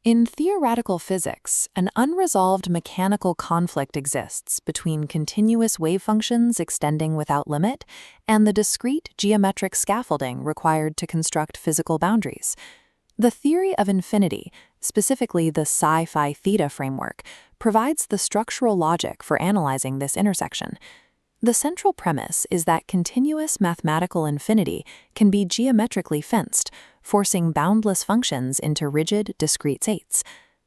In theoretical physics, an unresolved mechanical conflict exists between continuous wave functions extending without limit and the discrete geometric scaffolding required to construct physical boundaries. The theory of infinity, specifically the psi-phi theta framework, provides the structural logic for analyzing this intersection. The central premise is that continuous mathematical infinity can be geometrically fenced, forcing boundless functions into rigid, discrete states.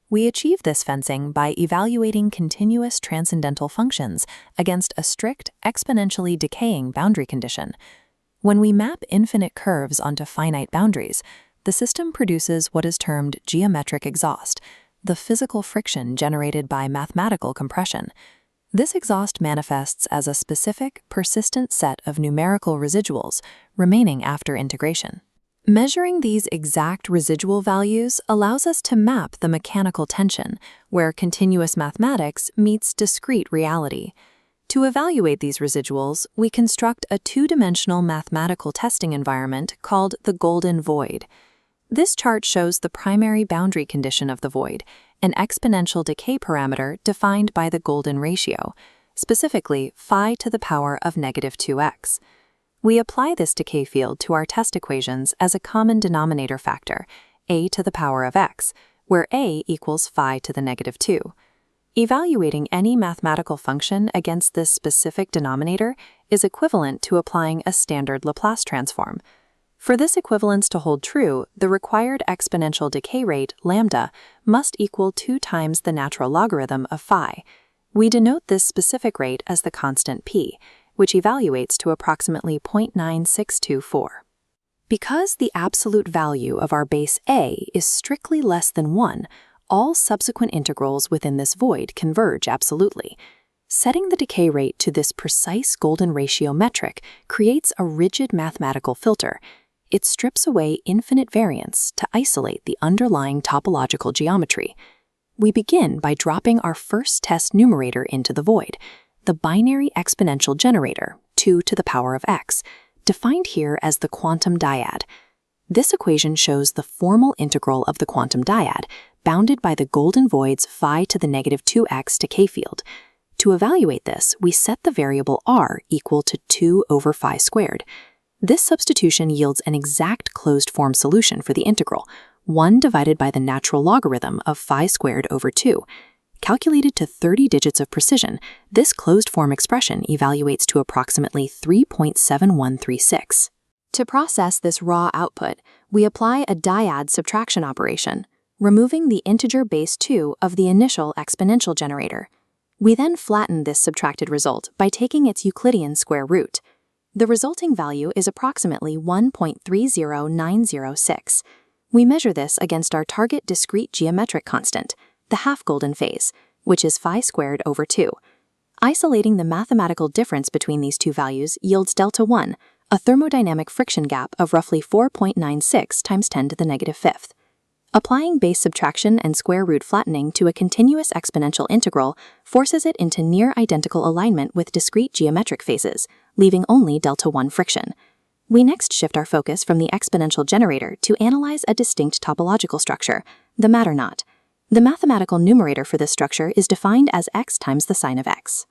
We achieve this fencing by evaluating continuous transcendental functions against a strict, exponentially decaying boundary condition. When we map infinite curves onto finite boundaries, the system produces what is termed geometric exhaust, the physical friction generated by mathematical compression. This exhaust manifests as a specific, persistent set of numerical residuals remaining after integration. Measuring these exact residual values allows us to map the mechanical tension, where continuous mathematics meets discrete reality. To evaluate these residuals, we construct a two-dimensional mathematical testing environment called the golden void. This chart shows the primary boundary condition of the void, an exponential decay parameter defined by the golden ratio, specifically phi to the power of -2x. We apply this decay field to our test equations as a common denominator factor, a to the power of x, where a equals phi to the -2. Evaluating any mathematical function against this specific denominator is equivalent to applying a standard Laplace transform. For this equivalence to hold true, the required exponential decay rate, lambda, must equal 2 times the natural logarithm of phi. We denote this specific rate as the constant p, which evaluates to approximately 0.9624. Because the absolute value of our base a is strictly less than 1, all subsequent integrals within this void converge absolutely. Setting the decay rate to this precise golden ratio metric creates a rigid mathematical filter. It strips away infinite variance to isolate the underlying topological geometry. We begin by dropping our first test numerator into the void, the binary exponential generator, 2 to the power of x, defined here as the quantum dyad. This equation shows the formal integral of the quantum dyad, bounded by the golden void's phi to the -2x decay field. To evaluate this, we set the variable r equal to 2 over phi squared. This substitution yields an exact closed-form solution for the integral, 1 divided by the natural logarithm of phi squared over 2. Calculated to 30 digits of precision, this closed-form expression evaluates to approximately 3.7136. To process this raw output, we apply a dyad subtraction operation, removing the integer base 2 of the initial exponential generator. We then flatten this subtracted result by taking its Euclidean square root. The resulting value is approximately 1.30906. We measure this against our target discrete geometric constant, the half-golden phase, which is phi squared over 2. Isolating the mathematical difference between these two values yields delta 1, a thermodynamic friction gap of roughly 4.96 times 10 to the -5th. Applying base subtraction and square root flattening to a continuous exponential integral forces it into near-identical alignment with discrete geometric phases, leaving only delta 1 friction. We next shift our focus from the exponential generator to analyze a distinct topological structure, the matter knot. The mathematical numerator for this structure is defined as x times the sine of x.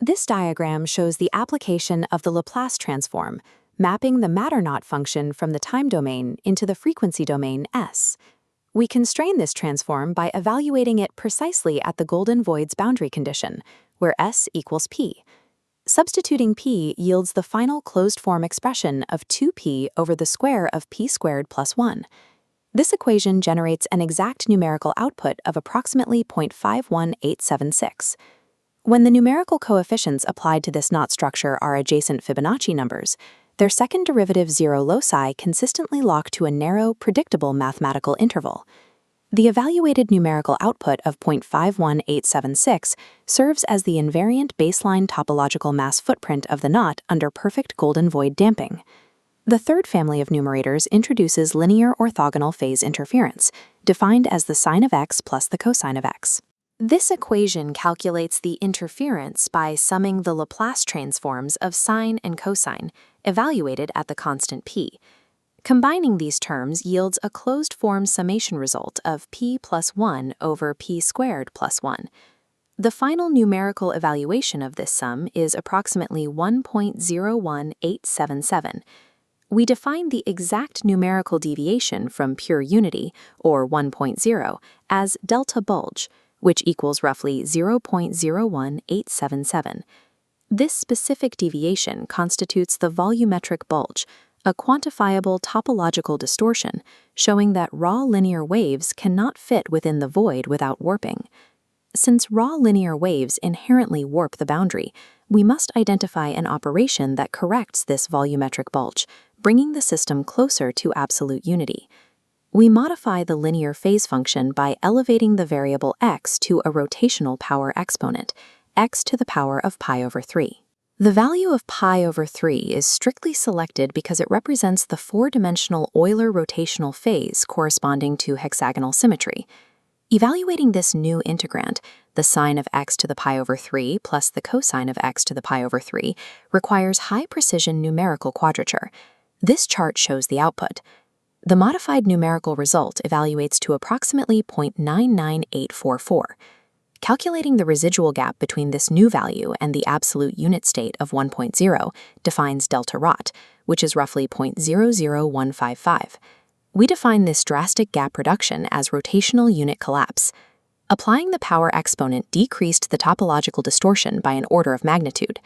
This diagram shows the application of the Laplace transform, mapping the matter knot function from the time domain into the frequency domain S. We constrain this transform by evaluating it precisely at the golden void's boundary condition, where S equals p. Substituting p yields the final closed-form expression of 2p over the square of p squared plus 1. This equation generates an exact numerical output of approximately 0.51876. When the numerical coefficients applied to this knot structure are adjacent Fibonacci numbers, their second derivative zero loci consistently lock to a narrow, predictable mathematical interval. The evaluated numerical output of 0.51876 serves as the invariant baseline topological mass footprint of the knot under perfect golden void damping. The third family of numerators introduces linear orthogonal phase interference, defined as the sine of x plus the cosine of x. This equation calculates the interference by summing the Laplace transforms of sine and cosine, evaluated at the constant p. Combining these terms yields a closed-form summation result of p plus 1 over p squared plus 1. The final numerical evaluation of this sum is approximately 1.01877. We define the exact numerical deviation from pure unity, or 1.0, as delta bulge, which equals roughly 0.01877. This specific deviation constitutes the volumetric bulge, a quantifiable topological distortion showing that raw linear waves cannot fit within the void without warping. Since raw linear waves inherently warp the boundary, we must identify an operation that corrects this volumetric bulge, bringing the system closer to absolute unity. We modify the linear phase function by elevating the variable x to a rotational power exponent, x to the power of pi over 3. The value of pi over 3 is strictly selected because it represents the four-dimensional Euler rotational phase corresponding to hexagonal symmetry. Evaluating this new integrand, the sine of x to the pi over 3 plus the cosine of x to the pi over 3, requires high-precision numerical quadrature. This chart shows the output. The modified numerical result evaluates to approximately 0.99844. Calculating the residual gap between this new value and the absolute unit state of 1.0 defines delta rot, which is roughly 0.00155. We define this drastic gap reduction as rotational unit collapse. Applying the power exponent decreased the topological distortion by an order of magnitude.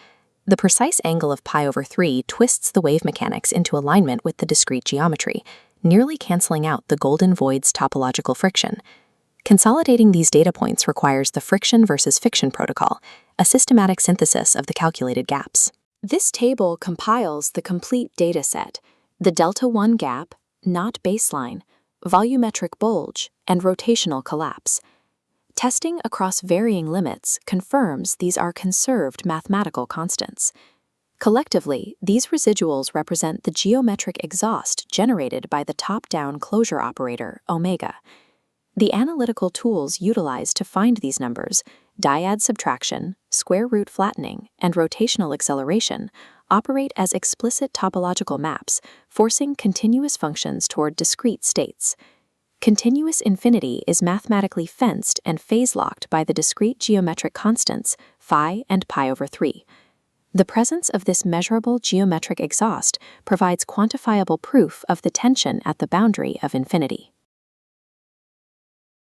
The precise angle of pi over 3 twists the wave mechanics into alignment with the discrete geometry, nearly canceling out the golden void's topological friction. Consolidating these data points requires the friction versus fiction protocol, a systematic synthesis of the calculated gaps. This table compiles the complete data set, the delta 1 gap, not baseline, volumetric bulge, and rotational collapse. Testing across varying limits confirms these are conserved mathematical constants. Collectively, these residuals represent the geometric exhaust generated by the top-down closure operator, omega. The analytical tools utilized to find these numbers, dyad subtraction, square root flattening, and rotational acceleration, operate as explicit topological maps, forcing continuous functions toward discrete states. Continuous infinity is mathematically fenced and phase-locked by the discrete geometric constants phi and pi over 3. The presence of this measurable geometric exhaust provides quantifiable proof of the tension at the boundary of infinity.